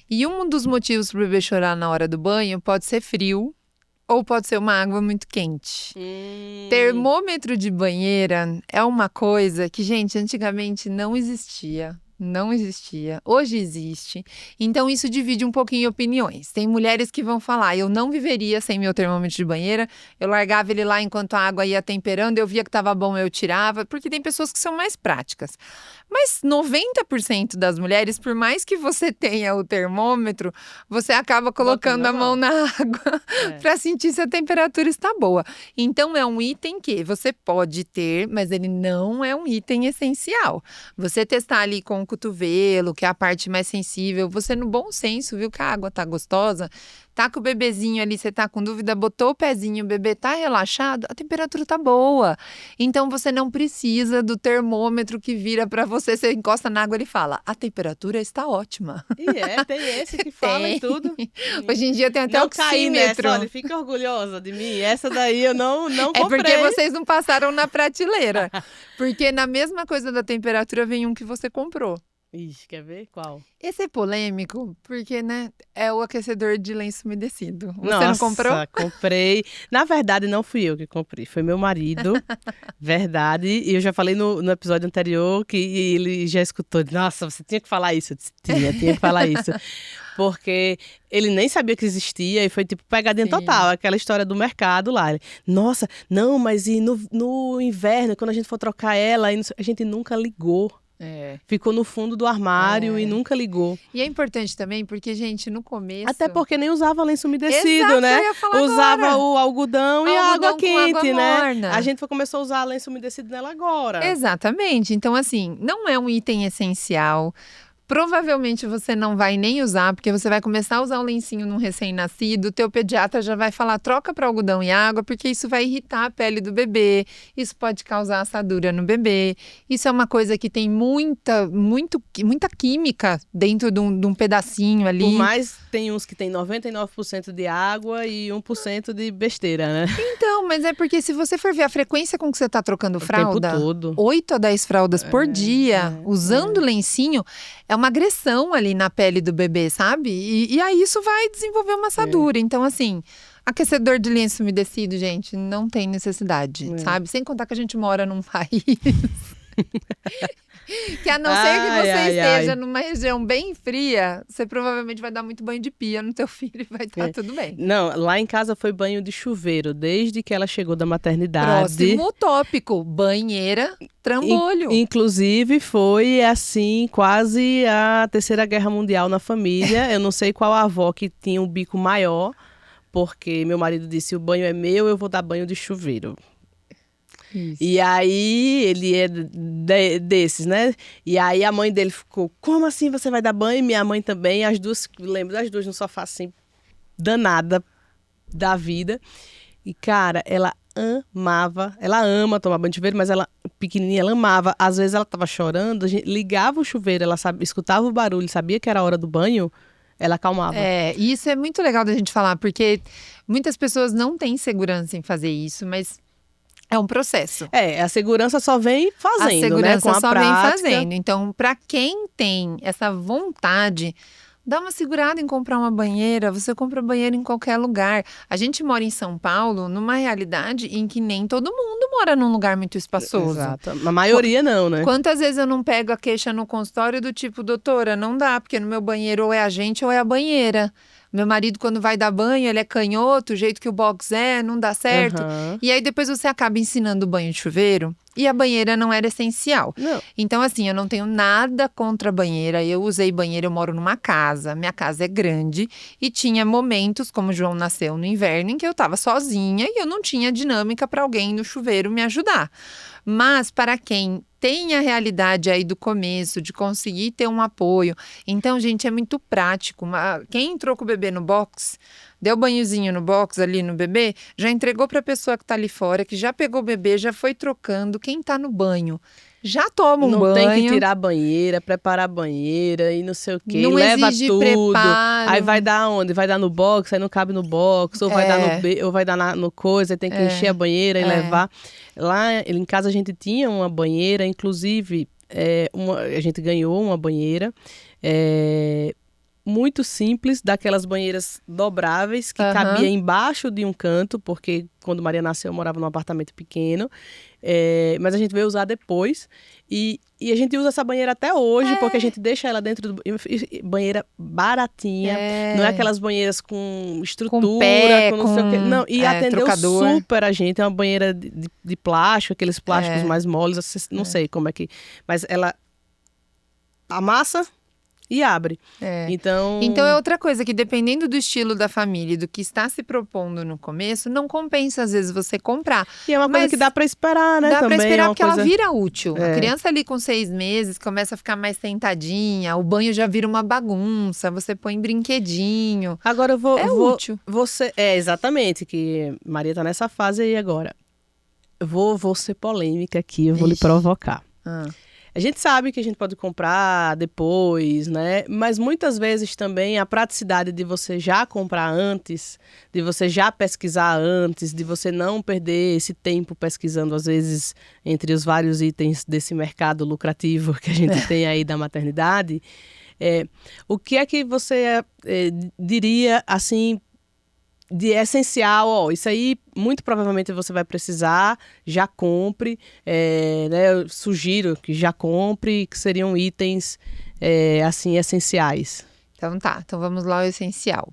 [SPEAKER 2] E um dos motivos para o bebê chorar na hora do banho pode ser frio ou pode ser uma água muito quente. Termômetro de banheira é uma coisa que, gente, antigamente não existia. Não existia. Hoje existe. Então, isso divide um pouquinho opiniões. Tem mulheres que vão falar, eu não viveria sem meu termômetro de banheira, eu largava ele lá enquanto a água ia temperando, eu via que estava bom, eu tirava, porque tem pessoas que são mais práticas. Mas 90% das mulheres, por mais que você tenha o termômetro, você acaba colocando a mão na água para sentir se a temperatura está boa. Então, é um item que você pode ter, mas ele não é um item essencial. Você testar ali com o cotovelo, que é a parte mais sensível, você no bom senso, viu que a água tá gostosa, tá com o bebezinho ali, você tá com dúvida, botou o pezinho, o bebê tá relaxado, a temperatura tá boa. Então você não precisa do termômetro que vira pra você encosta na água e ele fala, a temperatura está ótima.
[SPEAKER 1] E tem esse que fala e tudo.
[SPEAKER 2] Hoje em dia tem até
[SPEAKER 1] não
[SPEAKER 2] oxímetro.
[SPEAKER 1] Olha, fica orgulhosa de mim. Essa daí eu não comprei.
[SPEAKER 2] É porque vocês não passaram na prateleira. Porque na mesma coisa da temperatura vem um que você comprou.
[SPEAKER 1] Ixi, quer ver? Qual?
[SPEAKER 2] Esse é polêmico, porque, né, é o aquecedor de lenço umedecido. Você
[SPEAKER 1] Nossa,
[SPEAKER 2] não comprou?
[SPEAKER 1] Comprei. Na verdade, não fui eu que comprei, foi meu marido. Verdade. E eu já falei no episódio anterior que ele já escutou. Nossa, você tinha que falar isso. Eu disse, tinha que falar isso. Porque ele nem sabia que existia e foi tipo pegadinha total, aquela história do mercado lá. Ele, nossa, não, mas e no inverno, quando a gente for trocar ela, a gente nunca ligou. Ficou no fundo do armário e nunca ligou.
[SPEAKER 2] E é importante também porque, gente, no começo...
[SPEAKER 1] Até porque nem usava lenço umedecido,
[SPEAKER 2] Exato,
[SPEAKER 1] né?
[SPEAKER 2] eu ia falar
[SPEAKER 1] Usava
[SPEAKER 2] agora.
[SPEAKER 1] o algodão e a água quente,
[SPEAKER 2] água
[SPEAKER 1] né?
[SPEAKER 2] morna.
[SPEAKER 1] A gente começou a usar lenço umedecido nela agora.
[SPEAKER 2] Exatamente. Então, assim, não é um item essencial. Provavelmente você não vai nem usar, porque você vai começar a usar o lencinho num recém-nascido, o teu pediatra já vai falar, troca para algodão e água, porque isso vai irritar a pele do bebê, isso pode causar assadura no bebê, isso é uma coisa que tem muita química dentro de um pedacinho ali.
[SPEAKER 1] Por mais, tem uns que tem 99% de água e 1% de besteira, né?
[SPEAKER 2] Então, mas é porque se você for ver a frequência com que você está trocando fralda,
[SPEAKER 1] tempo todo.
[SPEAKER 2] 8 a 10 fraldas por dia, usando lencinho, é uma agressão ali na pele do bebê, sabe? E aí isso vai desenvolver uma assadura. Então, assim, aquecedor de lenço umedecido, gente, não tem necessidade, sabe? Sem contar que a gente mora num país que a não ser que você esteja numa região bem fria, você provavelmente vai dar muito banho de pia no teu filho e vai estar tudo bem.
[SPEAKER 1] Não, lá em casa foi banho de chuveiro, desde que ela chegou da maternidade.
[SPEAKER 2] Próximo tópico, banheira, trambolho.
[SPEAKER 1] Inclusive foi assim, quase a Terceira Guerra Mundial na família. Eu não sei qual avó que tinha um bico maior, porque meu marido disse, o banho é meu, eu vou dar banho de chuveiro. Isso. E aí, ele é desses, né? E aí, a mãe dele ficou, como assim você vai dar banho? E minha mãe também, as duas, lembro das duas no sofá, assim, danada da vida. E, cara, ela ama tomar banho de chuveiro, mas ela, pequenininha, ela amava. Às vezes, ela tava chorando, a gente ligava o chuveiro, ela escutava o barulho, sabia que era a hora do banho, ela acalmava.
[SPEAKER 2] E isso é muito legal da gente falar, porque muitas pessoas não têm segurança em fazer isso, mas... É um processo.
[SPEAKER 1] A segurança só vem fazendo,
[SPEAKER 2] A segurança
[SPEAKER 1] né? Com a
[SPEAKER 2] só
[SPEAKER 1] prática.
[SPEAKER 2] vem fazendo. Então, para quem tem essa vontade, dá uma segurada em comprar uma banheira. Você compra banheira em qualquer lugar. A gente mora em São Paulo, numa realidade em que nem todo mundo mora num lugar muito espaçoso.
[SPEAKER 1] Exato. A maioria não, né?
[SPEAKER 2] Quantas vezes eu não pego a queixa no consultório do tipo, doutora, não dá, porque no meu banheiro ou é a gente ou é a banheira. Meu marido, quando vai dar banho, ele é canhoto, o jeito que o box não dá certo.
[SPEAKER 1] Uhum.
[SPEAKER 2] E aí depois você acaba ensinando o banho de chuveiro e a banheira não era essencial.
[SPEAKER 1] Não.
[SPEAKER 2] Então, assim, eu não tenho nada contra a banheira. Eu usei banheira, eu moro numa casa. Minha casa é grande e tinha momentos, como o João nasceu no inverno, em que eu estava sozinha e eu não tinha dinâmica para alguém no chuveiro me ajudar. Mas para quem tem a realidade aí do começo, de conseguir ter um apoio. Então, gente, é muito prático. Quem entrou com o bebê no box, deu banhozinho no box ali no bebê, já entregou para a pessoa que está ali fora, que já pegou o bebê, já foi trocando. Quem está no banho já toma um banho.
[SPEAKER 1] Não tem que tirar a banheira, preparar a banheira e não sei o quê.
[SPEAKER 2] Não
[SPEAKER 1] leva
[SPEAKER 2] exige
[SPEAKER 1] tudo.
[SPEAKER 2] preparo.
[SPEAKER 1] Aí vai dar onde? Vai dar no box, aí não cabe no box, ou vai dar ou vai dar no coisa, aí tem que encher a banheira e levar. Lá em casa a gente tinha uma banheira, inclusive a gente ganhou uma banheira muito simples, daquelas banheiras dobráveis que cabia embaixo de um canto, porque quando Maria nasceu eu morava num apartamento pequeno, mas a gente veio usar depois e a gente usa essa banheira até hoje, porque a gente deixa ela dentro do banheira baratinha, não é aquelas banheiras com estrutura,
[SPEAKER 2] com pé,
[SPEAKER 1] com não sei o quê. Não, e atendeu
[SPEAKER 2] trocador.
[SPEAKER 1] super a gente. É uma banheira de plástico, aqueles plásticos mais moles, não sei como é que, mas ela amassa e abre. Então
[SPEAKER 2] é outra coisa que, dependendo do estilo da família e do que está se propondo no começo, não compensa às vezes você comprar.
[SPEAKER 1] E é uma coisa que dá para esperar, né?
[SPEAKER 2] Dá
[SPEAKER 1] também
[SPEAKER 2] para esperar
[SPEAKER 1] é
[SPEAKER 2] porque
[SPEAKER 1] coisa...
[SPEAKER 2] ela vira útil. A criança ali com 6 meses começa a ficar mais tentadinha, o banho já vira uma bagunça, você põe brinquedinho.
[SPEAKER 1] Agora eu vou...
[SPEAKER 2] útil.
[SPEAKER 1] Exatamente, que Maria tá nessa fase aí agora. Vou ser polêmica aqui, eu vou lhe provocar. A gente sabe que a gente pode comprar depois, né? Mas muitas vezes também a praticidade de você já comprar antes, de você já pesquisar antes, de você não perder esse tempo pesquisando, às vezes, entre os vários itens desse mercado lucrativo que a gente tem aí da maternidade. O que é que você diria, assim, de essencial? Isso aí muito provavelmente você vai precisar, já compre, né? Eu sugiro que já compre, que seriam itens assim essenciais.
[SPEAKER 2] Então vamos lá ao essencial.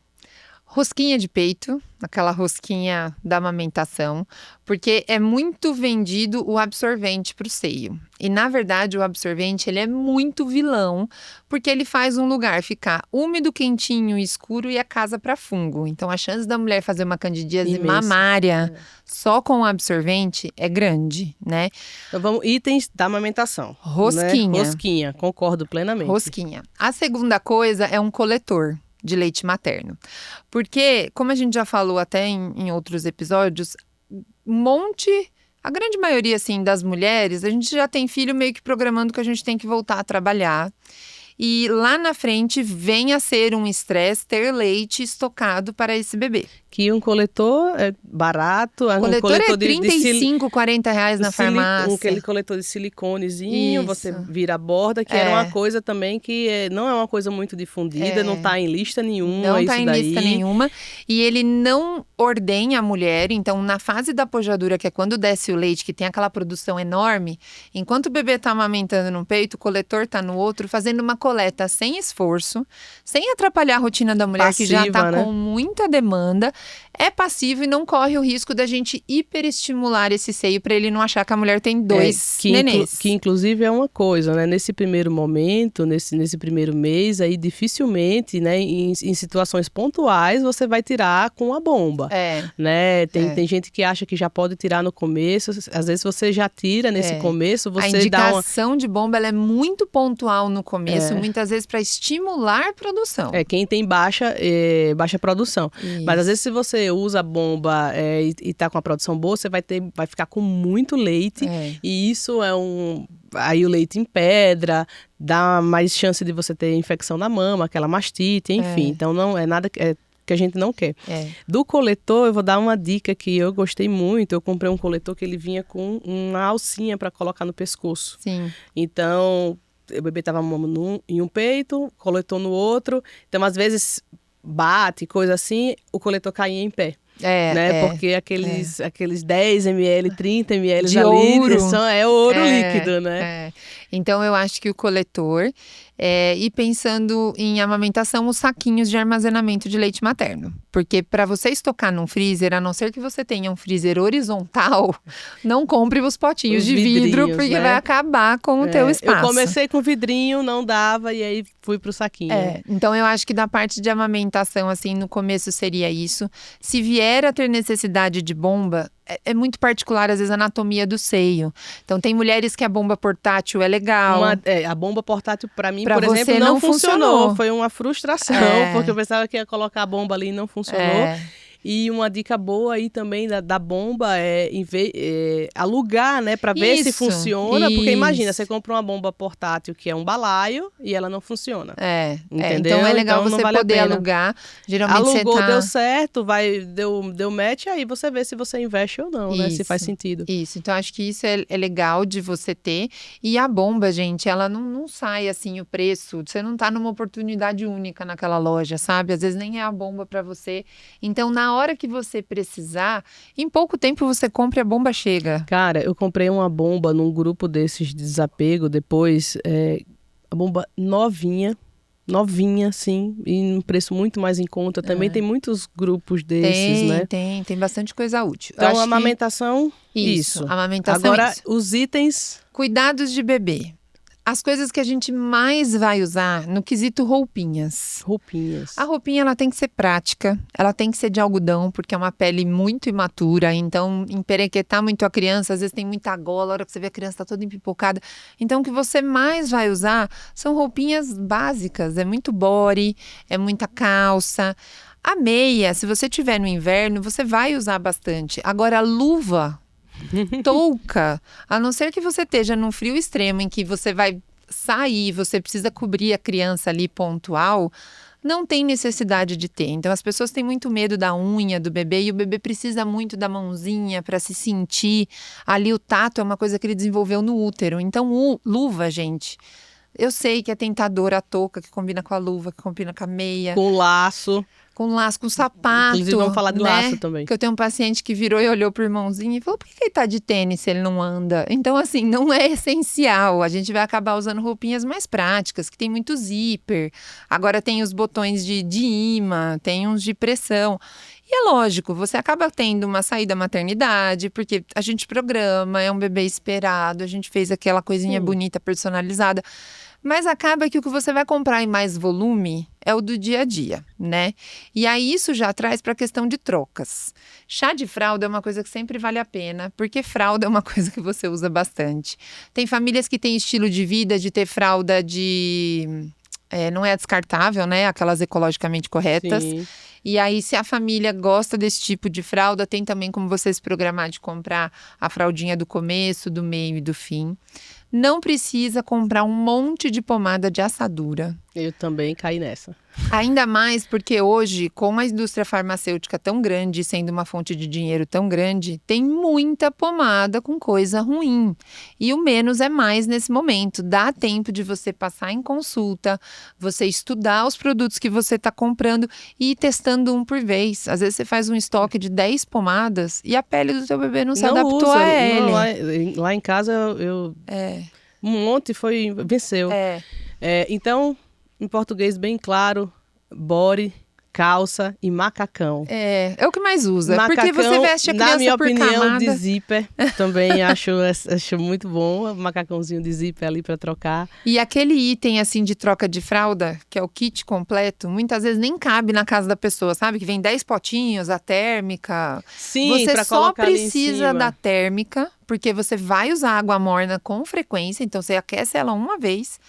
[SPEAKER 2] Rosquinha de peito, aquela rosquinha da amamentação, porque é muito vendido o absorvente para o seio. E, na verdade, o absorvente ele é muito vilão, porque ele faz um lugar ficar úmido, quentinho, escuro e a casa para fungo. Então, a chance da mulher fazer uma candidíase mamária só com o absorvente é grande, né?
[SPEAKER 1] Então, vamos, itens da amamentação.
[SPEAKER 2] Rosquinha.
[SPEAKER 1] Né? Rosquinha, concordo plenamente.
[SPEAKER 2] Rosquinha. A segunda coisa é um coletor de leite materno. Porque, como a gente já falou até em outros episódios, a grande maioria, assim, das mulheres, a gente já tem filho meio que programando que a gente tem que voltar a trabalhar. E lá na frente vem a ser um estresse ter leite estocado para esse bebê.
[SPEAKER 1] Que um coletor é barato.
[SPEAKER 2] Um coletor é 35, 40 reais na farmácia.
[SPEAKER 1] Aquele coletor de siliconezinho,
[SPEAKER 2] Isso.
[SPEAKER 1] você vira a borda, que era uma coisa também que não é uma coisa muito difundida, não está em lista nenhuma.
[SPEAKER 2] Não está em lista nenhuma. E ele não ordenha a mulher, então na fase da pojadura, que é quando desce o leite, que tem aquela produção enorme, enquanto o bebê está amamentando num peito, o coletor está no outro, fazendo uma coleta sem esforço, sem atrapalhar a rotina da mulher, passiva, que já está, né, com muita demanda. É passivo e não corre o risco da gente hiperestimular esse seio para ele não achar que a mulher tem dois nenês.
[SPEAKER 1] Que inclusive é uma coisa, né? Nesse primeiro momento, nesse primeiro mês, aí dificilmente, né? Em situações pontuais, você vai tirar com a bomba. Né? Tem gente que acha que já pode tirar no começo. Às vezes você já tira nesse começo, você
[SPEAKER 2] a indicação de bomba ela é muito pontual no começo, muitas vezes para estimular a produção.
[SPEAKER 1] Quem tem baixa produção. Isso. Mas às vezes se você usa a bomba e tá com a produção boa, você vai ficar com muito leite e isso aí o leite empedra, dá mais chance de você ter infecção na mama, aquela mastite, enfim. Então não é nada que a gente não quer.
[SPEAKER 2] É.
[SPEAKER 1] Do coletor, eu vou dar uma dica que eu gostei muito. Eu comprei um coletor que ele vinha com uma alcinha para colocar no pescoço.
[SPEAKER 2] Sim.
[SPEAKER 1] Então, o bebê estava em um peito, coletor no outro. Então, às vezes, bate, coisa assim, o coletor caía em pé. Né? Porque aqueles 10 ml, 30 ml
[SPEAKER 2] de
[SPEAKER 1] ali
[SPEAKER 2] ouro.
[SPEAKER 1] É ouro líquido, né?
[SPEAKER 2] Então, eu acho que o coletor, e pensando em amamentação, os saquinhos de armazenamento de leite materno. Porque para você estocar num freezer, a não ser que você tenha um freezer horizontal, não compre os potinhos de vidro, porque
[SPEAKER 1] né?
[SPEAKER 2] vai acabar com o teu espaço.
[SPEAKER 1] Eu comecei com vidrinho, não dava, e aí fui pro saquinho.
[SPEAKER 2] Então, eu acho que da parte de amamentação, assim, no começo seria isso. Se vier a ter necessidade de bomba, é muito particular, às vezes, a anatomia do seio. Então, tem mulheres que a bomba portátil é legal.
[SPEAKER 1] A bomba portátil, para mim,
[SPEAKER 2] pra
[SPEAKER 1] por
[SPEAKER 2] você
[SPEAKER 1] exemplo, não funcionou. Foi uma frustração, porque eu pensava que ia colocar a bomba ali e não funcionou. E uma dica boa aí também da bomba é alugar, né? Para ver se funciona. Porque imagina, você compra uma bomba portátil que é um balaio e ela não funciona. Entendeu?
[SPEAKER 2] Então é legal você
[SPEAKER 1] vale
[SPEAKER 2] poder alugar. Geralmente
[SPEAKER 1] alugou,
[SPEAKER 2] você
[SPEAKER 1] deu certo, deu match, aí você vê se você investe ou não, né? Se faz sentido.
[SPEAKER 2] Isso, então acho que isso é legal de você ter. E a bomba, gente, ela não sai assim o preço. Você não tá numa oportunidade única naquela loja, sabe? Às vezes nem é a bomba para você. Então, na hora que você precisar, em pouco tempo você compra e a bomba chega.
[SPEAKER 1] Cara, eu comprei uma bomba num grupo desses de desapego, depois, a bomba novinha, sim, e num preço muito mais em conta. Também tem muitos grupos desses, né?
[SPEAKER 2] Tem bastante coisa útil.
[SPEAKER 1] Então, a amamentação, isso.
[SPEAKER 2] Amamentação,
[SPEAKER 1] agora, os itens...
[SPEAKER 2] Cuidados de bebê. As coisas que a gente mais vai usar no quesito roupinhas. A roupinha, ela tem que ser prática, ela tem que ser de algodão, porque é uma pele muito imatura, então emperequetar muito a criança, às vezes tem muita gola, a hora que você vê a criança tá toda empipocada. Então, o que você mais vai usar são roupinhas básicas, é muito body, é muita calça. A meia, se você tiver no inverno, você vai usar bastante. Agora, a luva... touca, a não ser que você esteja num frio extremo em que você vai sair, você precisa cobrir a criança ali pontual, não tem necessidade de ter. Então as pessoas têm muito medo da unha do bebê e o bebê precisa muito da mãozinha para se sentir. Ali o tato é uma coisa que ele desenvolveu no útero. Então luva, gente, eu sei que é tentadora a touca que combina com a luva, que combina com a meia.
[SPEAKER 1] Com laço,
[SPEAKER 2] com sapato.
[SPEAKER 1] Inclusive, vamos falar de laço também.
[SPEAKER 2] Que eu tenho um paciente que virou e olhou pro irmãozinho e falou: por que ele tá de tênis se ele não anda? Então, assim, não é essencial. A gente vai acabar usando roupinhas mais práticas, que tem muito zíper. Agora tem os botões de imã, tem uns de pressão. E é lógico, você acaba tendo uma saída maternidade, porque a gente programa, é um bebê esperado, a gente fez aquela coisinha bonita, personalizada. Mas acaba que o que você vai comprar em mais volume é o do dia a dia, né? E aí isso já traz para a questão de trocas. Chá de fralda é uma coisa que sempre vale a pena, porque fralda é uma coisa que você usa bastante. Tem famílias que têm estilo de vida de ter fralda não é descartável, né? Aquelas ecologicamente corretas.
[SPEAKER 1] Sim.
[SPEAKER 2] E aí, se a família gosta desse tipo de fralda, tem também como você se programar de comprar a fraldinha do começo, do meio e do fim. Não precisa comprar um monte de pomada de assadura.
[SPEAKER 1] Eu também caí nessa.
[SPEAKER 2] Ainda mais porque hoje, com a indústria farmacêutica tão grande, sendo uma fonte de dinheiro tão grande, tem muita pomada com coisa ruim. E o menos é mais nesse momento. Dá tempo de você passar em consulta, você estudar os produtos que você está comprando e ir testando um por vez. Às vezes você faz um estoque de 10 pomadas e a pele do seu bebê não se adaptou a ele.
[SPEAKER 1] Lá em casa, um monte venceu. Então, em português bem claro, body, calça e macacão.
[SPEAKER 2] É o que mais usa.
[SPEAKER 1] Macacão,
[SPEAKER 2] porque você veste a criança
[SPEAKER 1] na minha
[SPEAKER 2] por
[SPEAKER 1] opinião,
[SPEAKER 2] camada.
[SPEAKER 1] de zíper. Também acho muito bom. Macacãozinho de zíper ali para trocar.
[SPEAKER 2] E aquele item assim de troca de fralda, que é o kit completo, muitas vezes nem cabe na casa da pessoa, sabe? Que vem 10 potinhos, a térmica.
[SPEAKER 1] Sim,
[SPEAKER 2] você
[SPEAKER 1] pra
[SPEAKER 2] só
[SPEAKER 1] colocar ali em
[SPEAKER 2] precisa
[SPEAKER 1] cima.
[SPEAKER 2] da térmica, porque você vai usar água morna com frequência, então você aquece ela uma vez.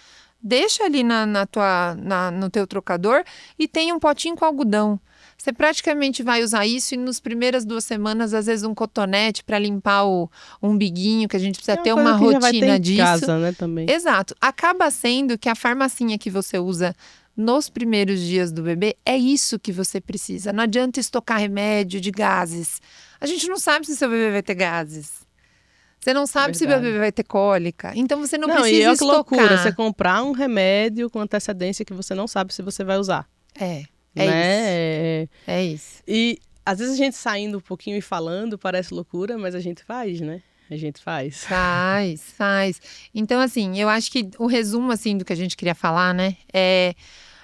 [SPEAKER 2] Deixa ali no teu trocador e tem um potinho com algodão. Você praticamente vai usar isso e nas primeiras 2 semanas, às vezes um cotonete para limpar o umbiguinho, que a gente precisa ter uma rotina disso.
[SPEAKER 1] Em casa, né, também.
[SPEAKER 2] Exato. Acaba sendo que a farmacinha que você usa nos primeiros dias do bebê, é isso que você precisa. Não adianta estocar remédio de gases. A gente não sabe se seu bebê vai ter gases. Você não sabe se o bebê vai ter cólica. Então você não precisa
[SPEAKER 1] e olha que
[SPEAKER 2] estocar.
[SPEAKER 1] loucura, você comprar um remédio com antecedência que você não sabe se você vai usar.
[SPEAKER 2] É
[SPEAKER 1] né?
[SPEAKER 2] isso. É isso.
[SPEAKER 1] E às vezes a gente saindo um pouquinho e falando parece loucura, mas a gente faz, né? A gente faz.
[SPEAKER 2] Faz. Então, assim, eu acho que o resumo, assim, do que a gente queria falar, né? É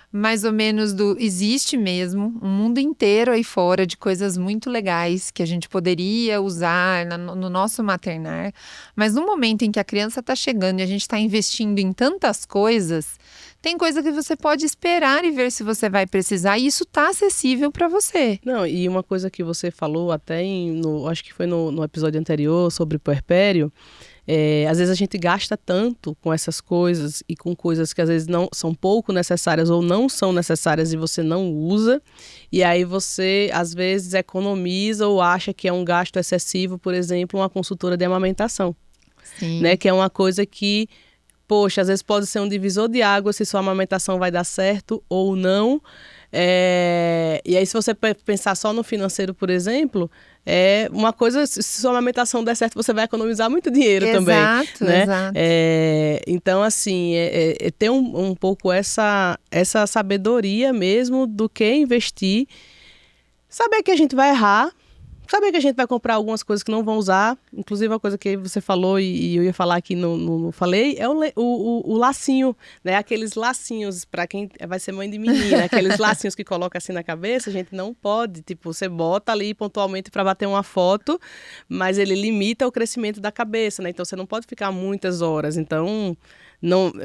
[SPEAKER 2] mais ou menos existe mesmo um mundo inteiro aí fora de coisas muito legais que a gente poderia usar no nosso maternar. Mas no momento em que a criança está chegando e a gente está investindo em tantas coisas, tem coisa que você pode esperar e ver se você vai precisar, e isso está acessível para você.
[SPEAKER 1] Não, e uma coisa que você falou até acho que foi no episódio anterior sobre puerpério, às vezes a gente gasta tanto com essas coisas e com coisas que às vezes não são pouco necessárias ou não são necessárias e você não usa, e aí você às vezes economiza ou acha que é um gasto excessivo, por exemplo, uma consultora de amamentação.
[SPEAKER 2] Sim.
[SPEAKER 1] Né, que é uma coisa que, poxa, às vezes pode ser um divisor de água se sua amamentação vai dar certo ou não. E aí, se você pensar só no financeiro, por exemplo, uma coisa, se sua amamentação der certo, você vai economizar muito dinheiro também. Né?
[SPEAKER 2] Exato.
[SPEAKER 1] Então, assim, ter um pouco essa sabedoria mesmo do que investir, saber que a gente vai errar, saber que a gente vai comprar algumas coisas que não vão usar. Inclusive, uma coisa que você falou e eu ia falar aqui, não falei, é o lacinho, né? Aqueles lacinhos, para quem vai ser mãe de menina, aqueles lacinhos que coloca assim na cabeça, a gente não pode. Tipo, você bota ali pontualmente para bater uma foto, mas ele limita o crescimento da cabeça, né? Então, você não pode ficar muitas horas. Então,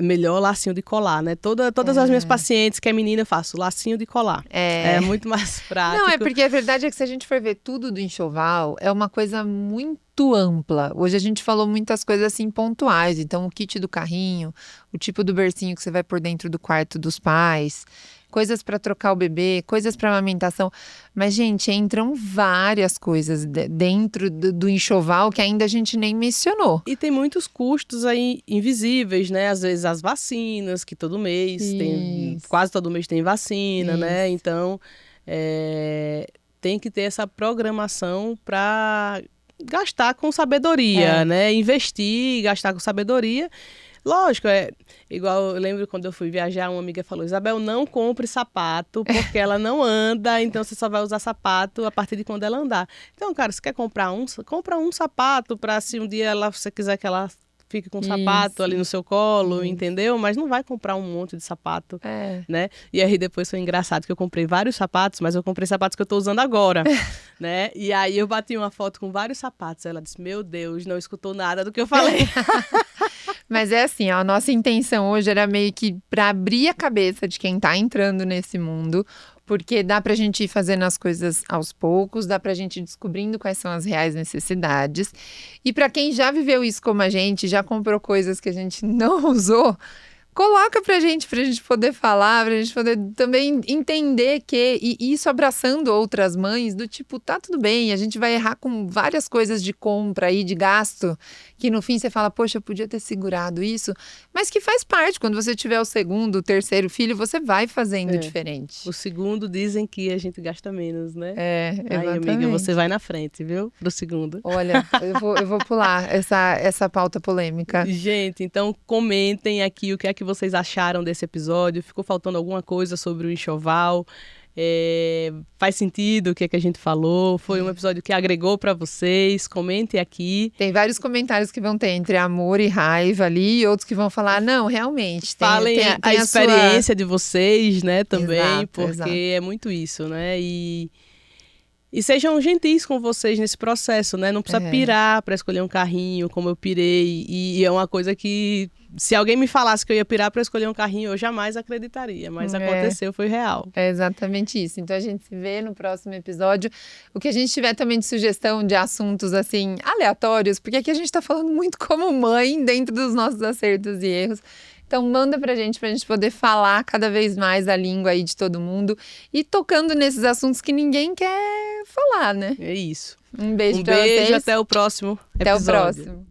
[SPEAKER 1] melhor lacinho de colar, né? Todas as minhas pacientes que é menina, eu faço lacinho de colar. É muito mais prático.
[SPEAKER 2] Não, é porque a verdade é que se a gente for ver tudo do enxoval, é uma coisa muito ampla. Hoje a gente falou muitas coisas assim pontuais. Então, o kit do carrinho, o tipo do bercinho que você vai por dentro do quarto dos pais, coisas para trocar o bebê, coisas para amamentação. Mas, gente, entram várias coisas dentro do enxoval que ainda a gente nem mencionou.
[SPEAKER 1] E tem muitos custos aí invisíveis, né? Às vezes as vacinas, que todo mês quase todo mês tem vacina, né? Então, tem que ter essa programação para gastar com sabedoria, né? Investir, gastar com sabedoria. Lógico, igual eu lembro quando eu fui viajar, uma amiga falou: Isabel, não compre sapato, porque ela não anda, então você só vai usar sapato a partir de quando ela andar. Então, cara, você quer compra um sapato para se um dia você quiser que ela fique com um sapato ali no seu colo, entendeu? Mas não vai comprar um monte de sapato, né? E aí depois foi engraçado que eu comprei vários sapatos, mas eu comprei sapatos que eu tô usando agora, né? E aí eu bati uma foto com vários sapatos. Ela disse: meu Deus, não escutou nada do que eu falei.
[SPEAKER 2] Mas é assim, ó, a nossa intenção hoje era meio que para abrir a cabeça de quem tá entrando nesse mundo, porque dá pra gente ir fazendo as coisas aos poucos, dá pra gente ir descobrindo quais são as reais necessidades. E para quem já viveu isso como a gente, já comprou coisas que a gente não usou, coloca pra gente poder falar, pra gente poder também entender que, e isso abraçando outras mães, do tipo, tá tudo bem, a gente vai errar com várias coisas de compra aí, de gasto, que no fim você fala, poxa, eu podia ter segurado isso, mas que faz parte, quando você tiver o segundo, o terceiro filho, você vai fazendo diferente.
[SPEAKER 1] O segundo dizem que a gente gasta menos, né?
[SPEAKER 2] Exatamente.
[SPEAKER 1] Aí, amiga, você vai na frente, viu? Pro segundo.
[SPEAKER 2] Olha, eu vou pular essa pauta polêmica.
[SPEAKER 1] Gente, então comentem aqui o que é que vocês acharam desse episódio. Ficou faltando alguma coisa sobre o enxoval? Faz sentido o que é que a gente falou? Foi um episódio que agregou para vocês? Comentem aqui.
[SPEAKER 2] Tem vários comentários que vão ter entre amor e raiva ali, e outros que vão falar, não, realmente.
[SPEAKER 1] Falem
[SPEAKER 2] tem
[SPEAKER 1] a experiência de vocês, né, também,
[SPEAKER 2] Exato,
[SPEAKER 1] porque é muito isso, né? E sejam gentis com vocês nesse processo, né? Não precisa pirar para escolher um carrinho, como eu pirei. E é uma coisa que, se alguém me falasse que eu ia pirar para escolher um carrinho, eu jamais acreditaria. Mas aconteceu, foi real.
[SPEAKER 2] É exatamente isso. Então a gente se vê no próximo episódio. O que a gente tiver também de sugestão de assuntos, assim, aleatórios, porque aqui a gente tá falando muito como mãe, dentro dos nossos acertos e erros. Então manda pra gente poder falar cada vez mais a língua aí de todo mundo e tocando nesses assuntos que ninguém quer falar, né?
[SPEAKER 1] É isso.
[SPEAKER 2] Um beijo pra vocês.
[SPEAKER 1] Até o próximo episódio.
[SPEAKER 2] Até o próximo.